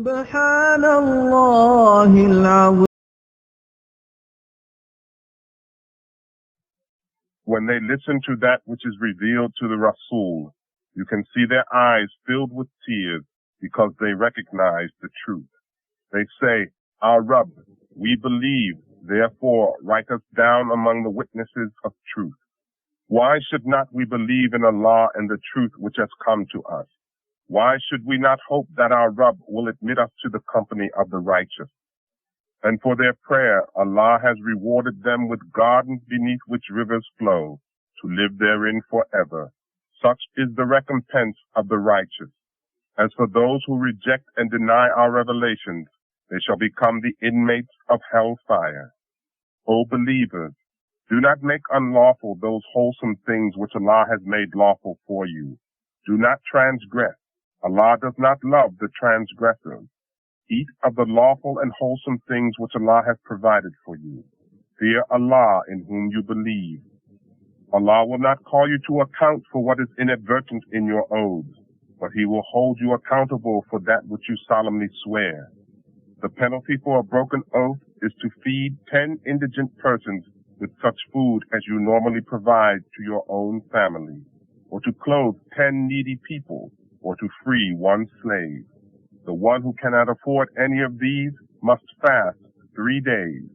سبحان الله العظيم. When they listen to that which is revealed to the Rasul, you can see their eyes filled with tears because they recognize the truth. They say, Our Rabb, we believe, therefore write us down among the witnesses of truth. Why should not we believe in Allah and the truth which has come to us? Why should we not hope that our Rabb will admit us to the company of the righteous? And for their prayer, Allah has rewarded them with gardens beneath which rivers flow, to live therein forever. Such is the recompense of the righteous. As for those who reject and deny our revelations, they shall become the inmates of hellfire. O believers, do not make unlawful those wholesome things which Allah has made lawful for you. Do not transgress. Allah does not love the transgressors. Eat of the lawful and wholesome things which Allah has provided for you. Fear Allah in whom you believe. Allah will not call you to account for what is inadvertent in your oaths, but He will hold you accountable for that which you solemnly swear. The penalty for a broken oath is to feed 10 indigent persons with such food as you normally provide to your own family, or to clothe 10 needy people, or to free 1 slave. The one who cannot afford any of these must fast 3 days.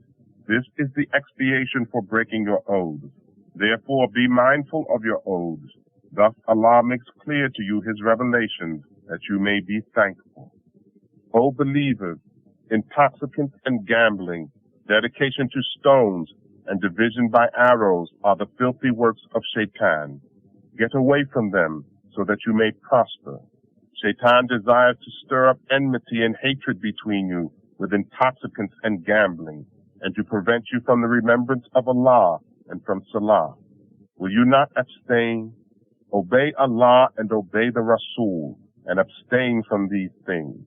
This is the expiation for breaking your oaths. Therefore be mindful of your oaths. Thus Allah makes clear to you His revelations, that you may be thankful. O believers, intoxicants and gambling, dedication to stones, and division by arrows are the filthy works of Shaitan. Get away from them, so that you may prosper. Shaitan desires to stir up enmity and hatred between you with intoxicants and gambling, and to prevent you from the remembrance of Allah and from Salah. Will you not abstain? Obey Allah and obey the Rasul, and abstain from these things.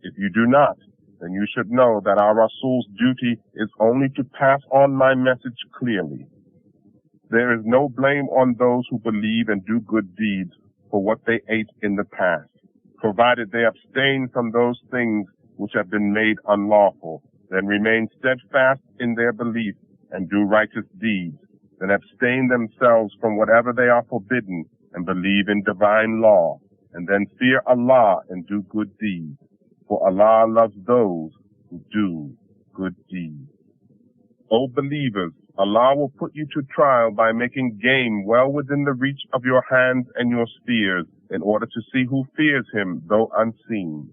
If you do not, then you should know that our Rasul's duty is only to pass on my message clearly. There is no blame on those who believe and do good deeds for what they ate in the past, provided they abstain from those things which have been made unlawful, then remain steadfast in their belief and do righteous deeds, then abstain themselves from whatever they are forbidden and believe in divine law, and then fear Allah and do good deeds. For Allah loves those who do good deeds. O believers, Allah will put you to trial by making game well within the reach of your hands and your spears, in order to see who fears Him, though unseen.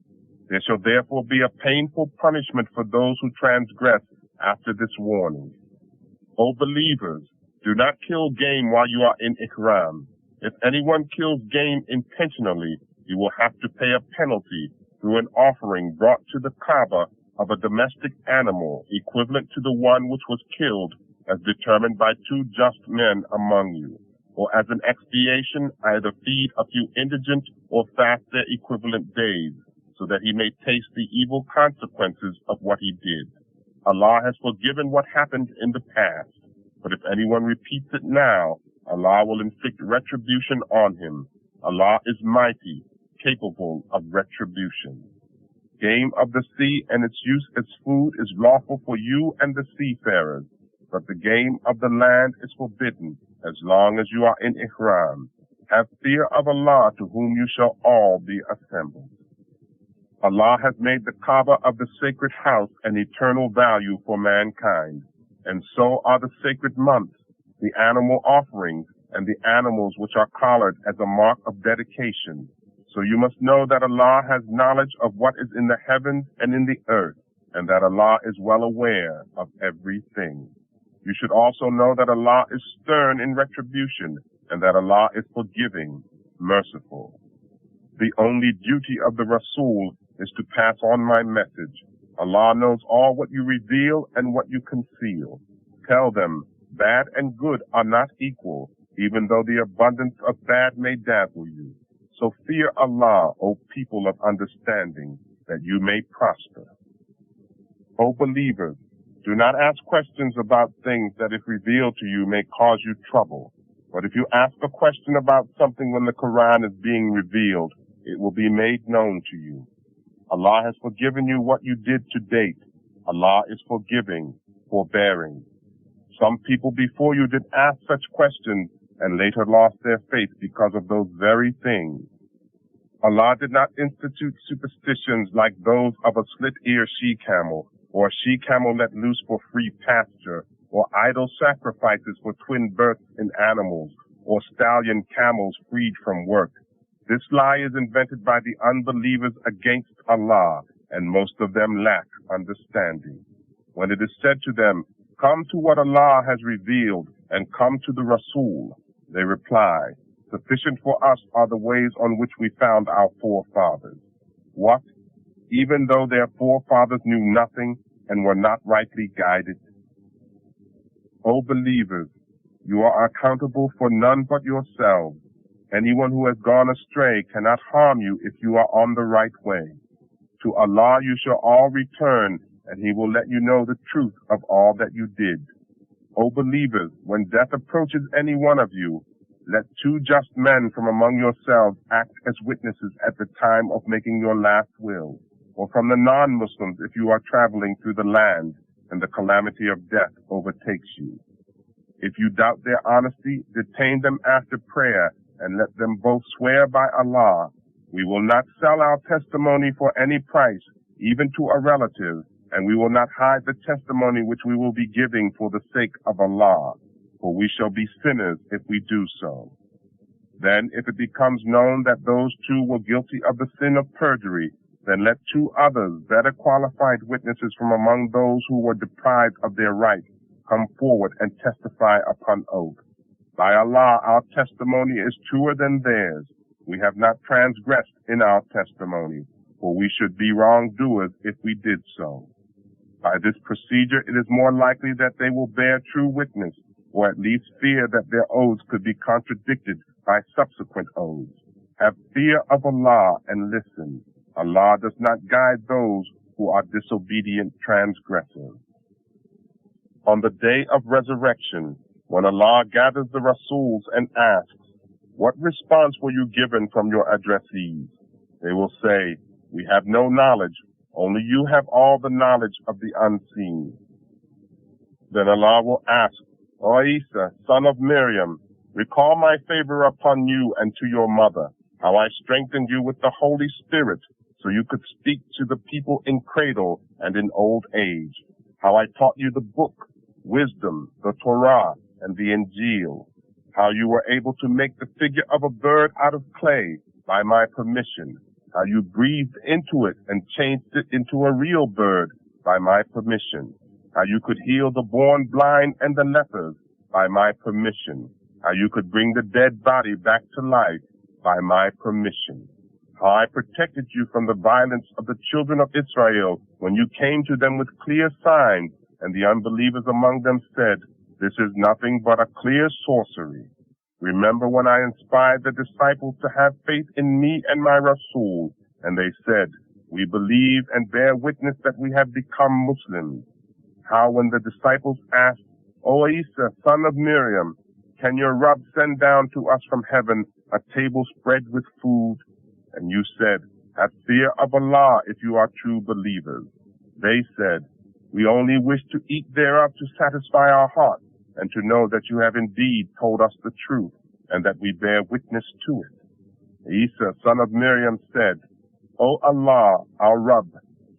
There shall therefore be a painful punishment for those who transgress after this warning. O believers, do not kill game while you are in ihram. If anyone kills game intentionally, he will have to pay a penalty through an offering brought to the Kaaba of a domestic animal equivalent to the one which was killed, as determined by 2 just men among you, or as an expiation either feed a few indigent or fast their equivalent days, so that he may taste the evil consequences of what he did. Allah has forgiven what happened in the past, but if anyone repeats it now, Allah will inflict retribution on him. Allah is mighty, capable of retribution. Game of the sea and its use as food is lawful for you and the seafarers, but the game of the land is forbidden as long as you are in ihram. Have fear of Allah, to whom you shall all be assembled. Allah has made the Kaaba of the sacred house an eternal value for mankind, and so are the sacred months, the animal offerings, and the animals which are collared as a mark of dedication. So you must know that Allah has knowledge of what is in the heavens and in the earth, and that Allah is well aware of everything. You should also know that Allah is stern in retribution, and that Allah is forgiving, merciful. The only duty of the Rasul is to pass on my message. Allah knows all what you reveal and what you conceal. Tell them, bad and good are not equal, even though the abundance of bad may dazzle you. So fear Allah, O people of understanding, that you may prosper. O believers, do not ask questions about things that if revealed to you may cause you trouble. But if you ask a question about something when the Quran is being revealed, it will be made known to you. Allah has forgiven you what you did to date. Allah is forgiving, forbearing. Some people before you did ask such questions and later lost their faith because of those very things. Allah did not institute superstitions like those of a slit-ear she-camel, or a she-camel let loose for free pasture, or idol sacrifices for twin births in animals, or stallion camels freed from work. This lie is invented by the unbelievers against Allah, and most of them lack understanding. When it is said to them, "Come to what Allah has revealed, and come to the Rasul," they reply, "Sufficient for us are the ways on which we found our forefathers." What? Even though their forefathers knew nothing and were not rightly guided? O believers, you are accountable for none but yourselves. Anyone who has gone astray cannot harm you if you are on the right way. To Allah you shall all return, and He will let you know the truth of all that you did. O believers, when death approaches any one of you, let two just men from among yourselves act as witnesses at the time of making your last will, or from the non-Muslims if you are traveling through the land and the calamity of death overtakes you. If you doubt their honesty, detain them after prayer and let them both swear by Allah, "We will not sell our testimony for any price, even to a relative, and we will not hide the testimony which we will be giving for the sake of Allah, for we shall be sinners if we do so." Then, if it becomes known that those two were guilty of the sin of perjury, then let two others, better qualified witnesses from among those who were deprived of their right, come forward and testify upon oath. By Allah, our testimony is truer than theirs. We have not transgressed in our testimony, for we should be wrongdoers if we did so. By this procedure, it is more likely that they will bear true witness, or at least fear that their oaths could be contradicted by subsequent oaths. Have fear of Allah and listen. Allah does not guide those who are disobedient transgressors. On the day of resurrection, when Allah gathers the Rasuls and asks, "What response were you given from your addressees?" They will say, "We have no knowledge, only you have all the knowledge of the unseen." Then Allah will ask, "O Isa, son of Miriam, recall my favor upon you and to your mother, how I strengthened you with the Holy Spirit, so you could speak to the people in cradle and in old age, how I taught you the book, wisdom, the Torah, and the Injil, how you were able to make the figure of a bird out of clay by my permission, how you breathed into it and changed it into a real bird by my permission, how you could heal the born blind and the lepers by my permission, how you could bring the dead body back to life by my permission, how I protected you from the violence of the children of Israel when you came to them with clear signs, and the unbelievers among them said, 'This is nothing but a clear sorcery.' Remember when I inspired the disciples to have faith in me and my Rasul, and they said, 'We believe and bear witness that we have become Muslims.' How when the disciples asked, 'O Isa, son of Miriam, can your Rabb send down to us from heaven a table spread with food?' And you said, 'Have fear of Allah if you are true believers.' They said, 'We only wish to eat thereof to satisfy our hearts, and to know that you have indeed told us the truth, and that we bear witness to it.' Isa, son of Miriam, said, 'O Allah, our Rabb,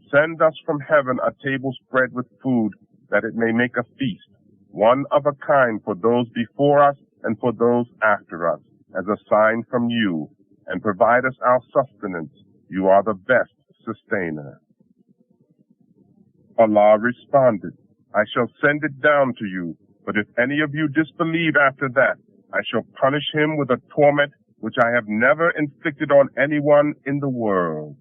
send us from heaven a table spread with food, that it may make a feast, one of a kind for those before us and for those after us, as a sign from you, and provide us our sustenance. You are the best sustainer.' Allah responded, 'I shall send it down to you, but if any of you disbelieve after that, I shall punish him with a torment which I have never inflicted on anyone in the world.'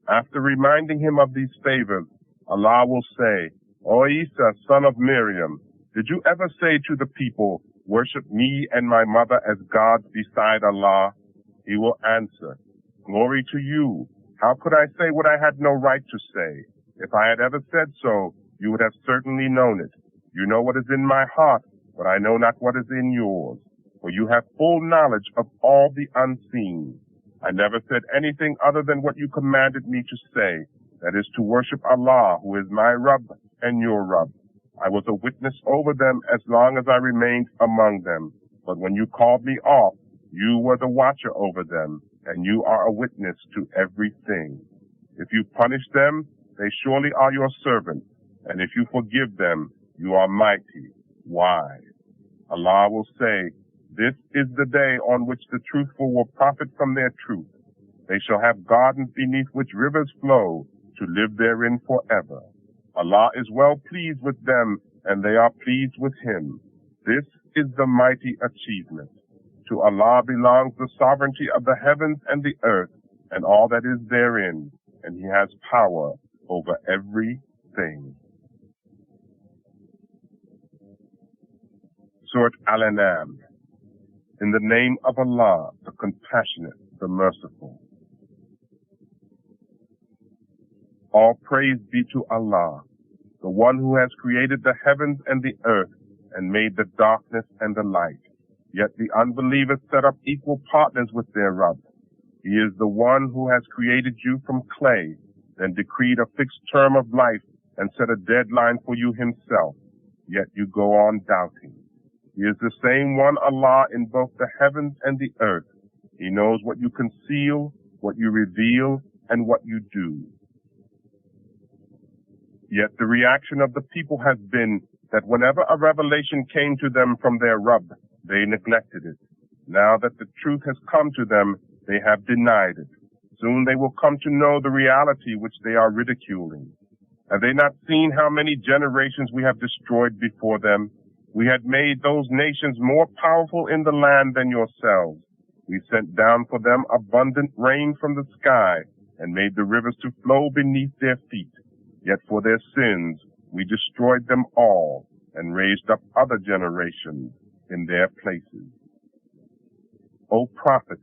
After reminding him of these favors, Allah will say, 'O Isa, son of Miriam, did you ever say to the people, worship me and my mother as gods beside Allah?' He will answer, 'Glory to you. How could I say what I had no right to say? If I had ever said so, you would have certainly known it. You know what is in my heart, but I know not what is in yours. For you have full knowledge of all the unseen. I never said anything other than what you commanded me to say, that is to worship Allah, who is my Rabb and your Rabb. I was a witness over them as long as I remained among them. But when you called me off, you were the watcher over them, and you are a witness to everything. If you punish them, they surely are your servants, and if you forgive them, you are mighty, wise. Allah will say, this is the day on which the truthful will profit from their truth. They shall have gardens beneath which rivers flow, to live therein forever. Allah is well pleased with them, and they are pleased with Him. This is the mighty achievement. To Allah belongs the sovereignty of the heavens and the earth, and all that is therein, and He has power over everything. Surat Al-Anam. In the name of Allah, the Compassionate, the Merciful. All praise be to Allah, the one who has created the heavens and the earth, and made the darkness and the light. Yet the unbelievers set up equal partners with their Rabb. He is the one who has created you from clay, then decreed a fixed term of life, and set a deadline for you Himself. Yet you go on doubting. He is the same one Allah in both the heavens and the earth. He knows what you conceal, what you reveal, and what you do. Yet the reaction of the people has been that whenever a revelation came to them from their Rabb, they neglected it. Now that the truth has come to them, they have denied it. Soon they will come to know the reality which they are ridiculing. Have they not seen how many generations we have destroyed before them? We had made those nations more powerful in the land than yourselves. We sent down for them abundant rain from the sky and made the rivers to flow beneath their feet. Yet for their sins, we destroyed them all and raised up other generations in their places. O Prophet,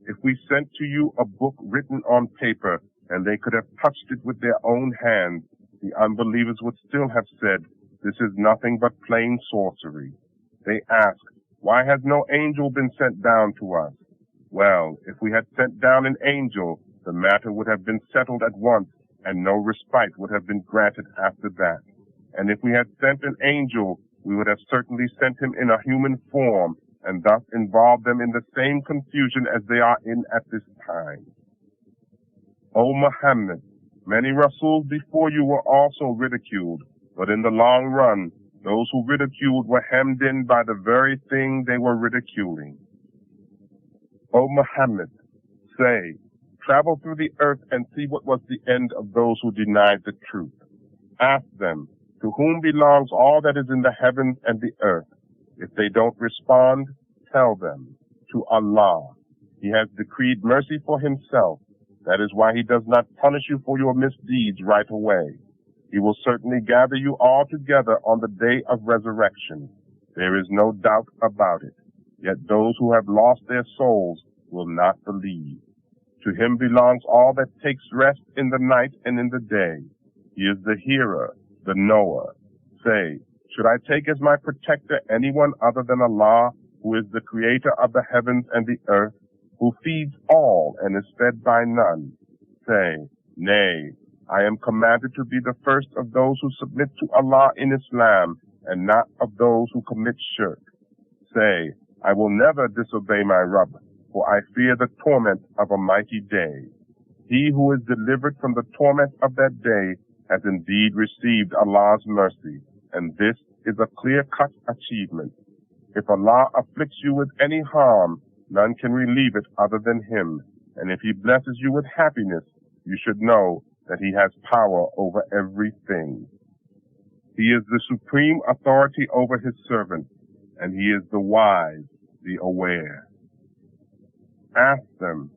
if we sent to you a book written on paper and they could have touched it with their own hands, the unbelievers would still have said, this is nothing but plain sorcery. They ask, why has no angel been sent down to us? Well, if we had sent down an angel, the matter would have been settled at once, and no respite would have been granted after that. And if we had sent an angel, we would have certainly sent him in a human form, and thus involved them in the same confusion as they are in at this time. O Muhammad, many Rasuls before you were also ridiculed, but in the long run, those who ridiculed were hemmed in by the very thing they were ridiculing. O Muhammad, say, travel through the earth and see what was the end of those who denied the truth. Ask them, to whom belongs all that is in the heavens and the earth? If they don't respond, tell them, to Allah. He has decreed mercy for Himself. That is why He does not punish you for your misdeeds right away. He will certainly gather you all together on the day of resurrection. There is no doubt about it. Yet those who have lost their souls will not believe. To Him belongs all that takes rest in the night and in the day. He is the hearer, the knower. Say, should I take as my protector anyone other than Allah, who is the creator of the heavens and the earth, who feeds all and is fed by none? Say, nay, I am commanded to be the first of those who submit to Allah in Islam, and not of those who commit shirk. Say, I will never disobey my Rabb, for I fear the torment of a mighty day. He who is delivered from the torment of that day has indeed received Allah's mercy, and this is a clear-cut achievement. If Allah afflicts you with any harm, none can relieve it other than Him, and if He blesses you with happiness, you should know that He has power over everything. He is the supreme authority over His servants, and He is the wise, the aware. Ask them,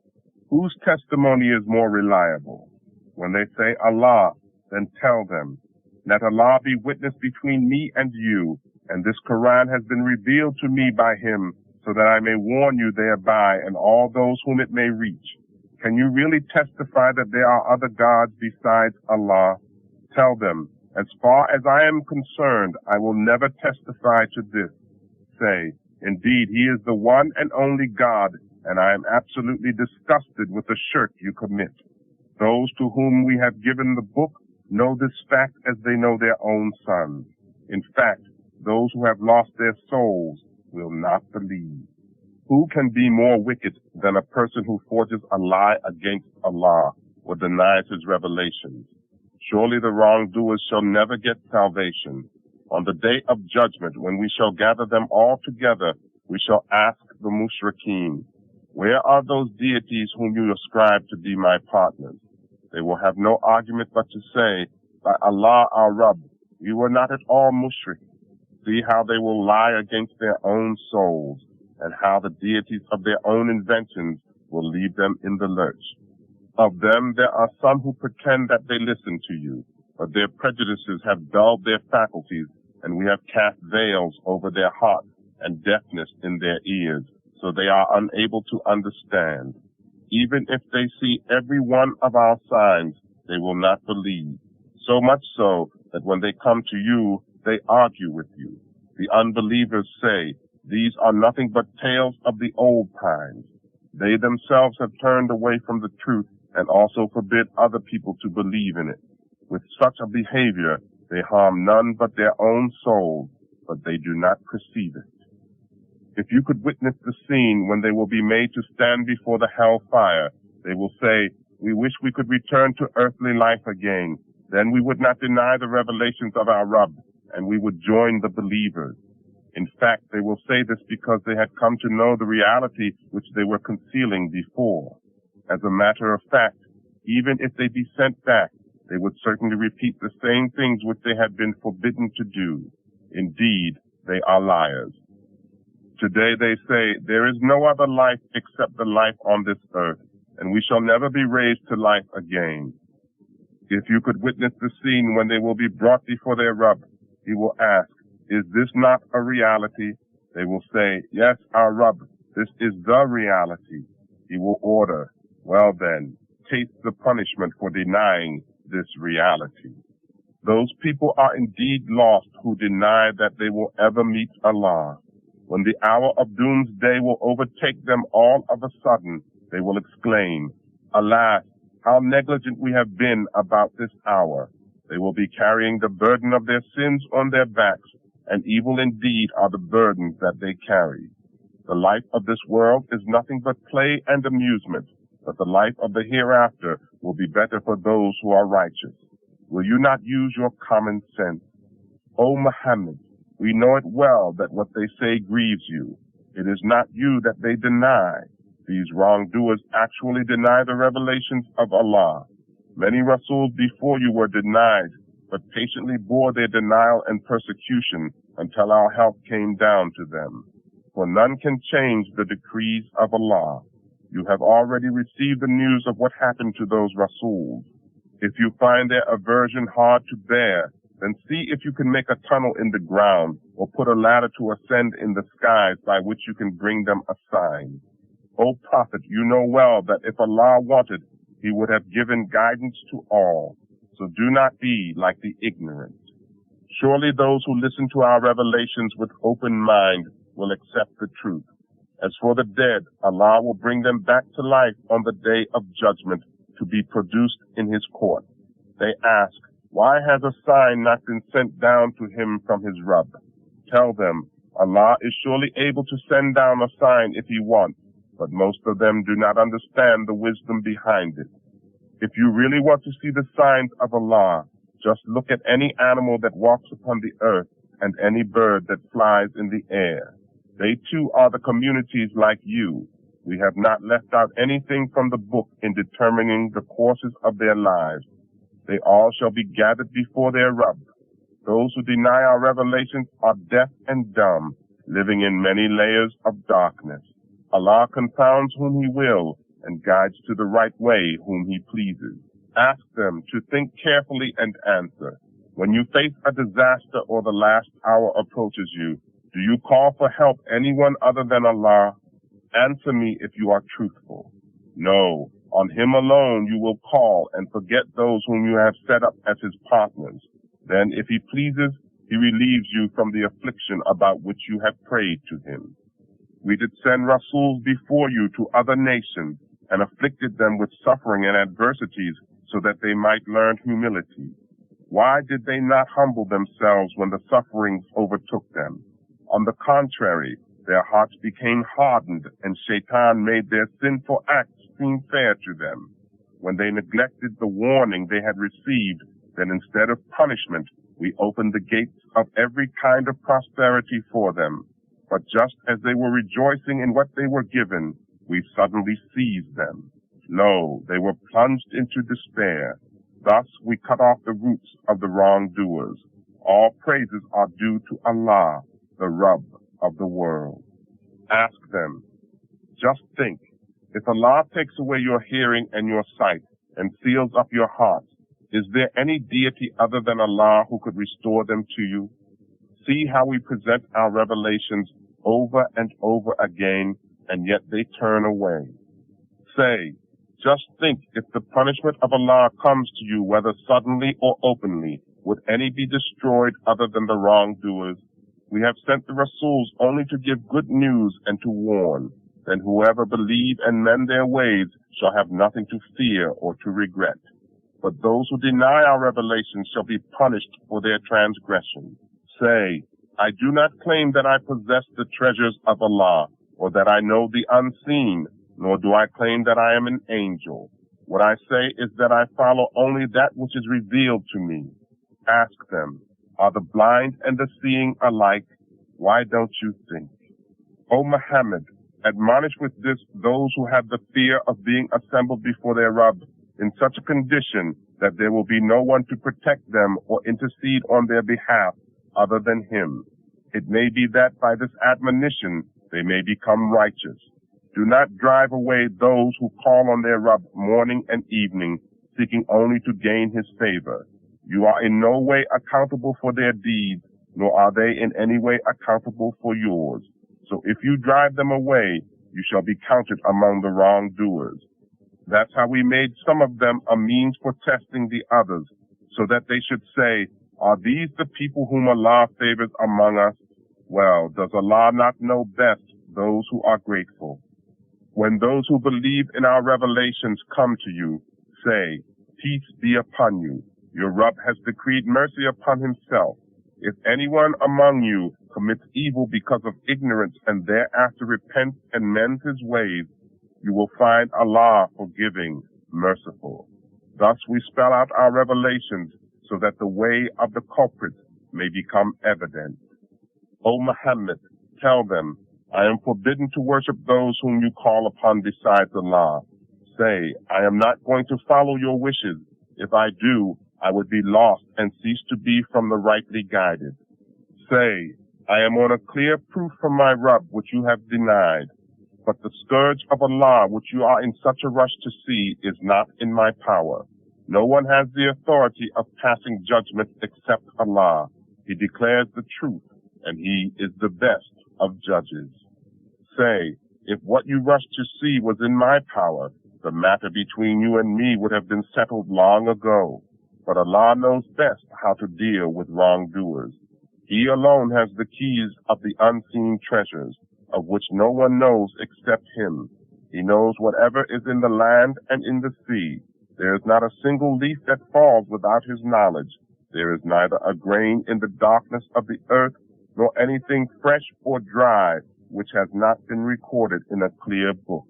whose testimony is more reliable? When they say Allah, then tell them, let Allah be witness between me and you, and this Quran has been revealed to me by Him, so that I may warn you thereby and all those whom it may reach. Can you really testify that there are other gods besides Allah? Tell them, as far as I am concerned, I will never testify to this. Say, indeed, He is the one and only God, and I am absolutely disgusted with the shirk you commit. Those to whom we have given the book know this fact as they know their own sons. In fact, those who have lost their souls will not believe. Who can be more wicked than a person who forges a lie against Allah or denies his revelations? Surely the wrongdoers shall never get salvation. On the day of judgment, when we shall gather them all together, we shall ask the mushrikeen, where are those deities whom you ascribe to be my partners? They will have no argument but to say, by Allah our Rabb, we were not at all mushrik. See how they will lie against their own souls, and how the deities of their own inventions will leave them in the lurch. Of them there are some who pretend that they listen to you, but their prejudices have dulled their faculties, and we have cast veils over their hearts and deafness in their ears, so they are unable to understand. Even if they see every one of our signs, they will not believe. So much so that when they come to you, they argue with you. The unbelievers say, these are nothing but tales of the old times. They themselves have turned away from the truth and also forbid other people to believe in it. With such a behavior, they harm none but their own souls, but they do not perceive it. If you could witness the scene when they will be made to stand before the hell fire, they will say, we wish we could return to earthly life again. Then we would not deny the revelations of our Rabb, and we would join the believers. In fact, they will say this because they had come to know the reality which they were concealing before. As a matter of fact, even if they be sent back, they would certainly repeat the same things which they had been forbidden to do. Indeed, they are liars. Today they say, there is no other life except the life on this earth, and we shall never be raised to life again. If you could witness the scene when they will be brought before their Rabb, he will ask, is this not a reality? They will say, yes, our Rabb, this is the reality. He will order, well then, taste the punishment for denying this reality. Those people are indeed lost who deny that they will ever meet Allah. When the hour of doomsday will overtake them all of a sudden, they will exclaim, alas, how negligent we have been about this hour. They will be carrying the burden of their sins on their backs, and evil indeed are the burdens that they carry. The life of this world is nothing but play and amusement, but the life of the hereafter will be better for those who are righteous. Will you not use your common sense? O Muhammad, we know it well that what they say grieves you. It is not you that they deny. These wrongdoers actually deny the revelations of Allah. Many Rasuls before you were denied, but patiently bore their denial and persecution until our help came down to them. For none can change the decrees of Allah. You have already received the news of what happened to those Rasuls. If you find their aversion hard to bear, then see if you can make a tunnel in the ground or put a ladder to ascend in the skies by which you can bring them a sign. O Prophet, you know well that if Allah wanted, he would have given guidance to all. So do not be like the ignorant. Surely those who listen to our revelations with open mind will accept the truth. As for the dead, Allah will bring them back to life on the day of judgment to be produced in his court. They ask, why has a sign not been sent down to him from his Rabb? Tell them, Allah is surely able to send down a sign if he wants, but most of them do not understand the wisdom behind it. If you really want to see the signs of Allah, just look at any animal that walks upon the earth and any bird that flies in the air. They too are the communities like you. We have not left out anything from the book in determining the courses of their lives. They all shall be gathered before their Rabb. Those who deny our revelations are deaf and dumb, living in many layers of darkness. Allah confounds whom he will and guides to the right way whom he pleases. Ask them to think carefully and answer. When you face a disaster or the last hour approaches you, do you call for help anyone other than Allah? Answer me if you are truthful. No, on him alone you will call and forget those whom you have set up as his partners. Then if he pleases, he relieves you from the affliction about which you have prayed to him. We did send Rasuls before you to other nations and afflicted them with suffering and adversities so that they might learn humility. Why did they not humble themselves when the sufferings overtook them? On the contrary, their hearts became hardened, and Shaitan made their sinful acts seem fair to them. When they neglected the warning they had received, then instead of punishment, we opened the gates of every kind of prosperity for them. But just as they were rejoicing in what they were given, we suddenly seized them. Lo, they were plunged into despair. Thus we cut off the roots of the wrongdoers. All praises are due to Allah, the Rabb of the world. Ask them, just think, if Allah takes away your hearing and your sight and seals up your heart, is there any deity other than Allah who could restore them to you? See how we present our revelations over and over again, and yet they turn away. Say, just think, if the punishment of Allah comes to you, whether suddenly or openly, would any be destroyed other than the wrongdoers? We have sent the Rasuls only to give good news and to warn. Then whoever believe and mend their ways shall have nothing to fear or to regret. But those who deny our revelations shall be punished for their transgression. Say, I do not claim that I possess the treasures of Allah, or that I know the unseen, nor do I claim that I am an angel. What I say is that I follow only that which is revealed to me. Ask them, are the blind and the seeing alike? Why don't you think? O Muhammad, admonish with this those who have the fear of being assembled before their Rabb in such a condition that there will be no one to protect them or intercede on their behalf other than him. It may be that by this admonition they may become righteous. Do not drive away those who call on their Rabb morning and evening, seeking only to gain his favor. You are in no way accountable for their deeds, nor are they in any way accountable for yours. So if you drive them away, you shall be counted among the wrongdoers. That's how we made some of them a means for testing the others, so that they should say, are these the people whom Allah favors among us? Well, does Allah not know best those who are grateful? When those who believe in our revelations come to you, say, peace be upon you. Your Rabb has decreed mercy upon himself. If anyone among you commits evil because of ignorance and thereafter repents and mends his ways, you will find Allah forgiving, merciful. Thus we spell out our revelations so that the way of the culprits may become evident. O Muhammad, tell them, I am forbidden to worship those whom you call upon besides Allah. Say, I am not going to follow your wishes. If I do, I would be lost and cease to be from the rightly guided. Say, I am on a clear proof from my Rabb which you have denied. But the scourge of Allah which you are in such a rush to see is not in my power. No one has the authority of passing judgment except Allah. He declares the truth, and He is the best of judges. Say, if what you rush to see was in my power, the matter between you and me would have been settled long ago. But Allah knows best how to deal with wrongdoers. He alone has the keys of the unseen treasures, of which no one knows except Him. He knows whatever is in the land and in the sea. There is not a single leaf that falls without His knowledge. There is neither a grain in the darkness of the earth, nor anything fresh or dry, which has not been recorded in a clear book.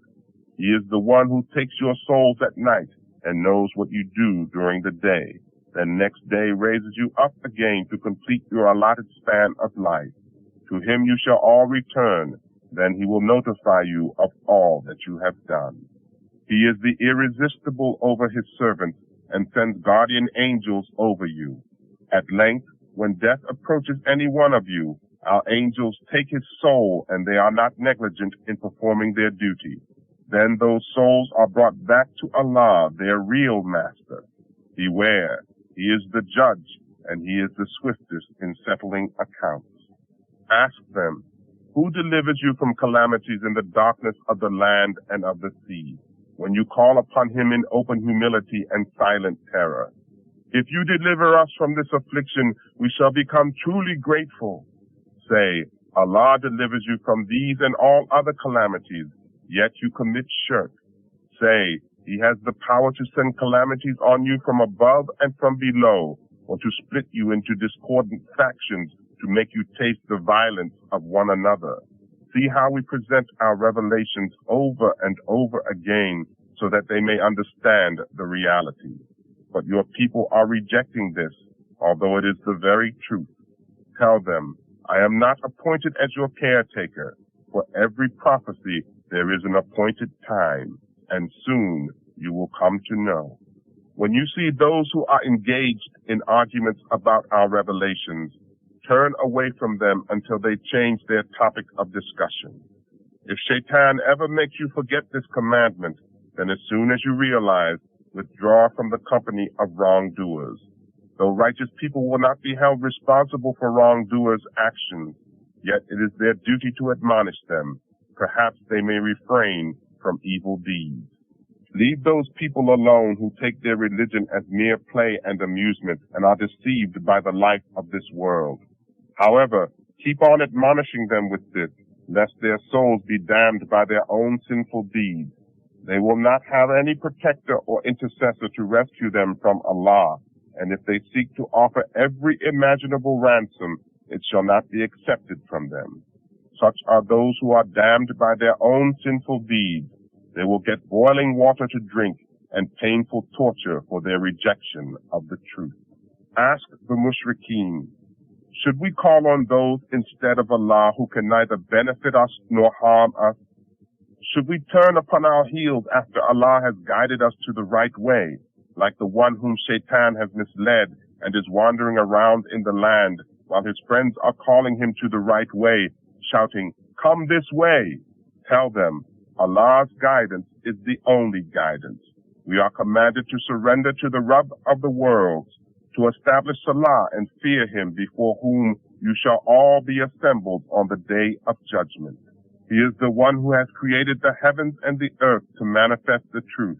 He is the one who takes your souls at night and knows what you do during the day. Then next day raises you up again to complete your allotted span of life. To Him you shall all return. Then He will notify you of all that you have done. He is the irresistible over His servants and sends guardian angels over you. At length, when death approaches any one of you, our angels take his soul, and they are not negligent in performing their duty. Then those souls are brought back to Allah, their real master. Beware, He is the judge, and He is the swiftest in settling accounts. Ask them, who delivers you from calamities in the darkness of the land and of the sea, when you call upon Him in open humility and silent terror? If you deliver us from this affliction, we shall become truly grateful. Say, Allah delivers you from these and all other calamities, yet you commit shirk. Say, He has the power to send calamities on you from above and from below, or to split you into discordant factions to make you taste the violence of one another. See how we present our revelations over and over again so that they may understand the reality. But your people are rejecting this, although it is the very truth. Tell them, I am not appointed as your caretaker. For every prophecy there is an appointed time, and soon you will come to know. When you see those who are engaged in arguments about our revelations, turn away from them until they change their topic of discussion. If Shaitan ever makes you forget this commandment, then as soon as you realize, withdraw from the company of wrongdoers. Though righteous people will not be held responsible for wrongdoers' actions, yet it is their duty to admonish them. Perhaps they may refrain from evil deeds. Leave those people alone who take their religion as mere play and amusement and are deceived by the life of this world. However, keep on admonishing them with this, lest their souls be damned by their own sinful deeds. They will not have any protector or intercessor to rescue them from Allah, and if they seek to offer every imaginable ransom, it shall not be accepted from them. Such are those who are damned by their own sinful deeds. They will get boiling water to drink and painful torture for their rejection of the truth. Ask the mushrikeen, should we call on those instead of Allah who can neither benefit us nor harm us? Should we turn upon our heels after Allah has guided us to the right way, like the one whom Shaitan has misled and is wandering around in the land while his friends are calling him to the right way, shouting, "Come this way"? Tell them, Allah's guidance is the only guidance. We are commanded to surrender to the Rabb of the worlds, to establish Salah and fear him before whom you shall all be assembled on the day of judgment. He is the one who has created the heavens and the earth to manifest the truth.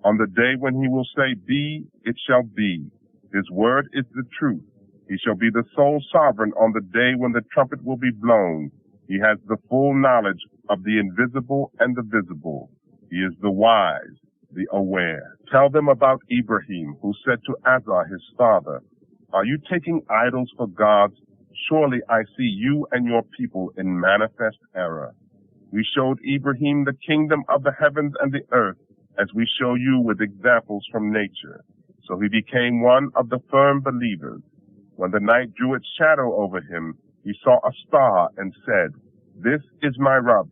On the day when he will say, be, it shall be. His word is the truth. He shall be the sole sovereign on the day when the trumpet will be blown. He has the full knowledge of the invisible and the visible. He is the wise, the aware. Tell them about Ibrahim, who said to Azar, his father, are you taking idols for gods? Surely I see you and your people in manifest error. We showed Ibrahim the kingdom of the heavens and the earth, as we show you with examples from nature. So he became one of the firm believers. When the night drew its shadow over him, he saw a star and said, this is my Rabb.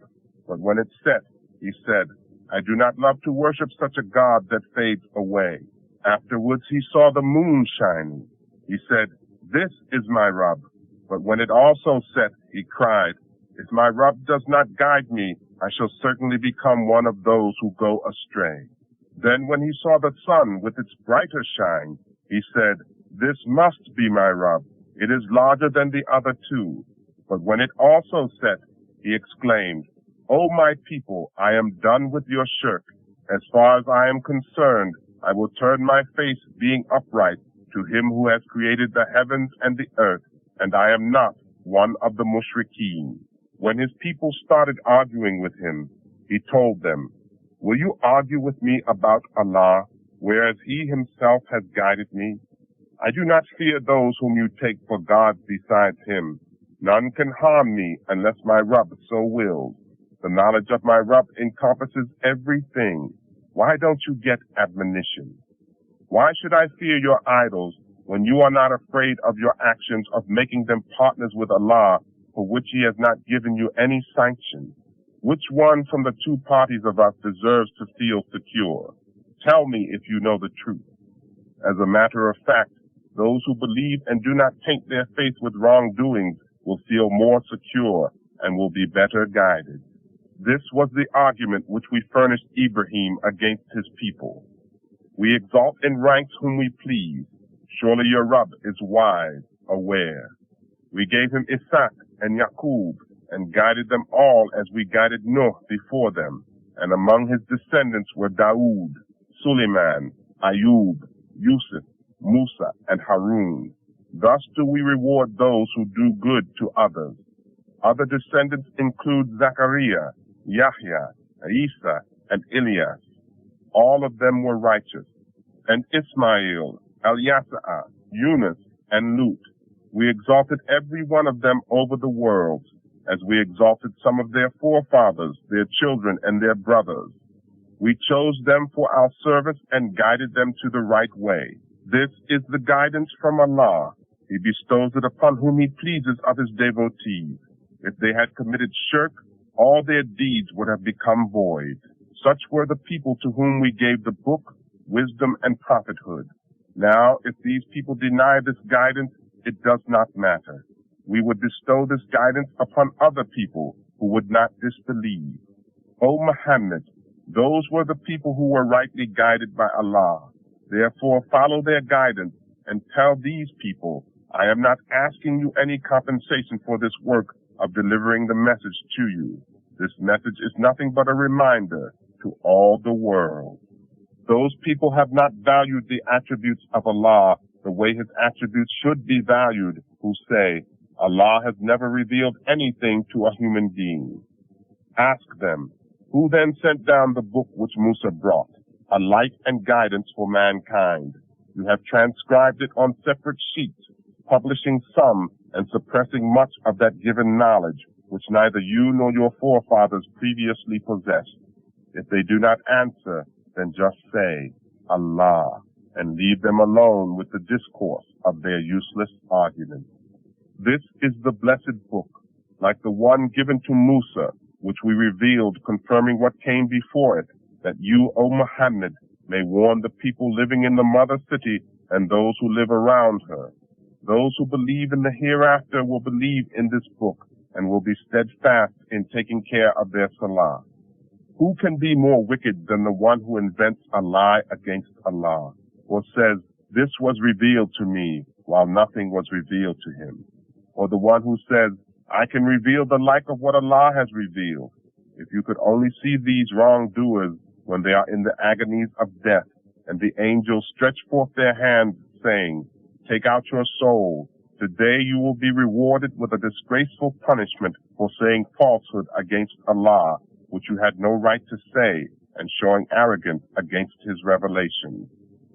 But when it set, he said, I do not love to worship such a God that fades away. Afterwards he saw the moon shining. He said, this is my Rabb. But when it also set, he cried, if my Rabb does not guide me, I shall certainly become one of those who go astray. Then when he saw the sun with its brighter shine, he said, this must be my Rabb. It is larger than the other two. But when it also set, he exclaimed, O my people, I am done with your shirk. As far as I am concerned, I will turn my face being upright to him who has created the heavens and the earth, and I am not one of the mushrikeen. When his people started arguing with him, he told them, will you argue with me about Allah, whereas he himself has guided me? I do not fear those whom you take for gods besides him. None can harm me unless my Rabb so wills. The knowledge of my Rabb encompasses everything. Why don't you get admonition? Why should I fear your idols when you are not afraid of your actions of making them partners with Allah, for which he has not given you any sanction? Which one from the two parties of us deserves to feel secure? Tell me if you know the truth. As a matter of fact, those who believe and do not taint their faith with wrongdoings will feel more secure and will be better guided. This was the argument which we furnished Ibrahim against his people. We exalt in ranks whom we please. Surely your Rabb is wise, aware. We gave him Isaac and Yaqub and guided them all as we guided Nuh before them. And among his descendants were Dawood, Suleiman, Ayub, Yusuf, Musa, and Harun. Thus do we reward those who do good to others. Other descendants include Zachariah, Yahya, Isa, and Elias. All of them were righteous. And Ismail, Eliasa, Yunus, and Lut. We exalted every one of them over the world, as we exalted some of their forefathers, their children, and their brothers. We chose them for our service and guided them to the right way. This is the guidance from Allah. He bestows it upon whom He pleases of His devotees. If they had committed shirk, all their deeds would have become void. Such were the people to whom we gave the book, wisdom, and prophethood. Now, if these people deny this guidance, it does not matter. We would bestow this guidance upon other people who would not disbelieve. O Muhammad, those were the people who were rightly guided by Allah. Therefore, follow their guidance and tell these people, I am not asking you any compensation for this work of delivering the message to you. This message is nothing but a reminder to all the world. Those people have not valued the attributes of Allah the way His attributes should be valued, who say, Allah has never revealed anything to a human being. Ask them, who then sent down the book which Musa brought, a light and guidance for mankind? You have transcribed it on separate sheets, publishing some and suppressing much of that given knowledge, which neither you nor your forefathers previously possessed. If they do not answer, then just say, Allah, and leave them alone with the discourse of their useless arguments. This is the blessed book, like the one given to Musa, which we revealed, confirming what came before it, that you, O Muhammad, may warn the people living in the mother city and those who live around her. Those who believe in the hereafter will believe in this book and will be steadfast in taking care of their salah. Who can be more wicked than the one who invents a lie against Allah, or says, this was revealed to me, while nothing was revealed to him? Or the one who says, I can reveal the like of what Allah has revealed. If you could only see these wrongdoers when they are in the agonies of death, and the angels stretch forth their hands, saying, take out your soul. Today you will be rewarded with a disgraceful punishment for saying falsehood against Allah, which you had no right to say, and showing arrogance against His revelation.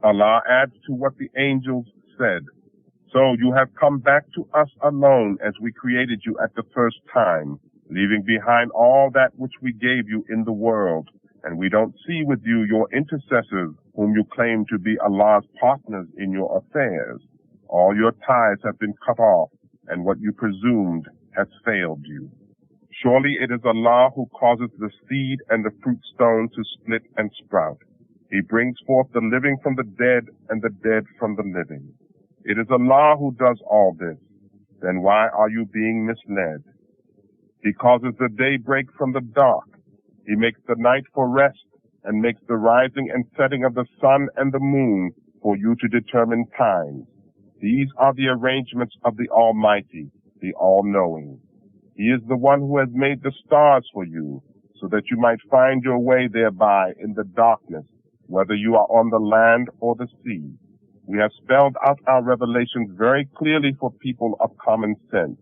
Allah adds to what the angels said, so you have come back to us alone as we created you at the first time, leaving behind all that which we gave you in the world, and we don't see with you your intercessors whom you claim to be Allah's partners in your affairs. All your ties have been cut off, and what you presumed has failed you. Surely it is Allah who causes the seed and the fruit stone to split and sprout. He brings forth the living from the dead and the dead from the living. It is Allah who does all this. Then why are you being misled? He causes the day break from the dark. He makes the night for rest and makes the rising and setting of the sun and the moon for you to determine times. These are the arrangements of the Almighty, the All-Knowing. He is the one who has made the stars for you, so that you might find your way thereby in the darkness, whether you are on the land or the sea. We have spelled out our revelations very clearly for people of common sense.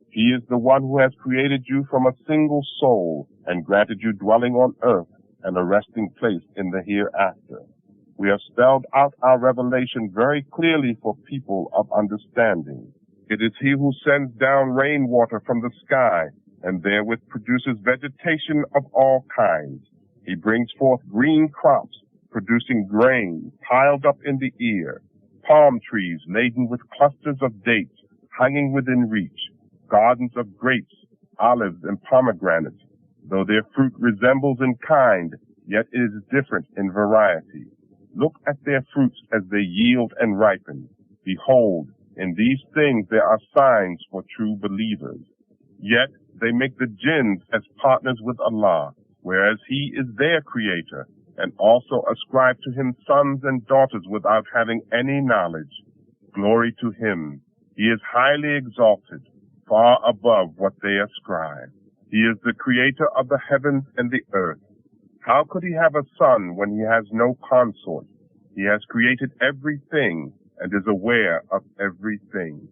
He is the one who has created you from a single soul and granted you dwelling on earth and a resting place in the hereafter. We have spelled out our revelation very clearly for people of understanding. It is He who sends down rainwater from the sky and therewith produces vegetation of all kinds. He brings forth green crops, producing grain piled up in the ear, palm trees laden with clusters of dates hanging within reach, gardens of grapes, olives, and pomegranates. Though their fruit resembles in kind, yet it is different in variety. Look at their fruits as they yield and ripen. Behold, in these things there are signs for true believers. Yet they make the jinns as partners with Allah, whereas He is their creator, and also ascribe to Him sons and daughters without having any knowledge. Glory to Him. He is highly exalted, far above what they ascribe. He is the creator of the heavens and the earth. How could He have a son when He has no consort? He has created everything and is aware of everything.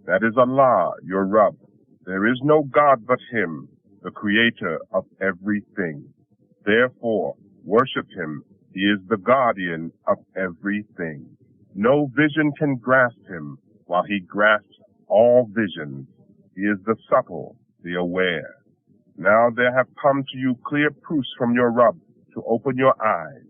That is Allah, your Rabb. There is no God but Him, the Creator of everything. Therefore, worship Him. He is the guardian of everything. No vision can grasp Him, while He grasps all visions. He is the subtle, the aware. Now there have come to you clear proofs from your Rabb to open your eyes.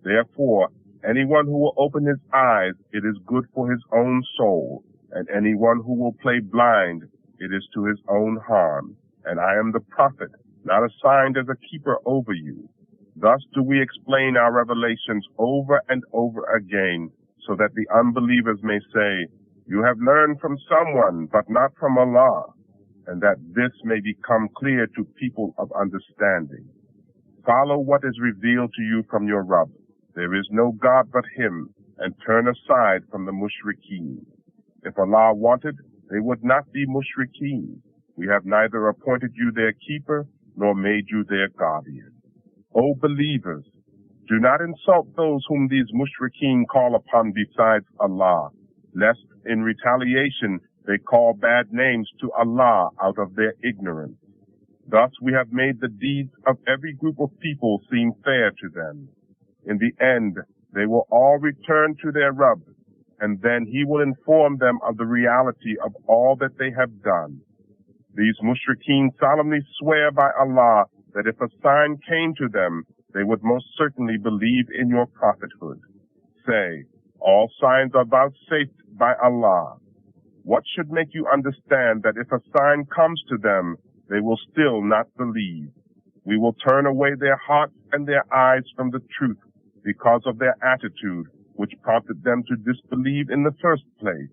Therefore, anyone who will open his eyes, it is good for his own soul, and anyone who will play blind, it is to his own harm. And I am the prophet, not assigned as a keeper over you. Thus do we explain our revelations over and over again, so that the unbelievers may say, you have learned from someone, but not from Allah, and that this may become clear to people of understanding. Follow what is revealed to you from your Rabb. There is no God but Him, and turn aside from the mushrikeen. If Allah wanted, they would not be mushrikeen. We have neither appointed you their keeper, nor made you their guardian. O believers, do not insult those whom these mushrikeen call upon besides Allah, lest in retaliation they call bad names to Allah out of their ignorance. Thus we have made the deeds of every group of people seem fair to them. In the end, they will all return to their Rabb, and then He will inform them of the reality of all that they have done. These mushrikeen solemnly swear by Allah that if a sign came to them, they would most certainly believe in your prophethood. Say, all signs are vouchsafed by Allah. What should make you understand that if a sign comes to them, they will still not believe? We will turn away their hearts and their eyes from the truth because of their attitude, which prompted them to disbelieve in the first place.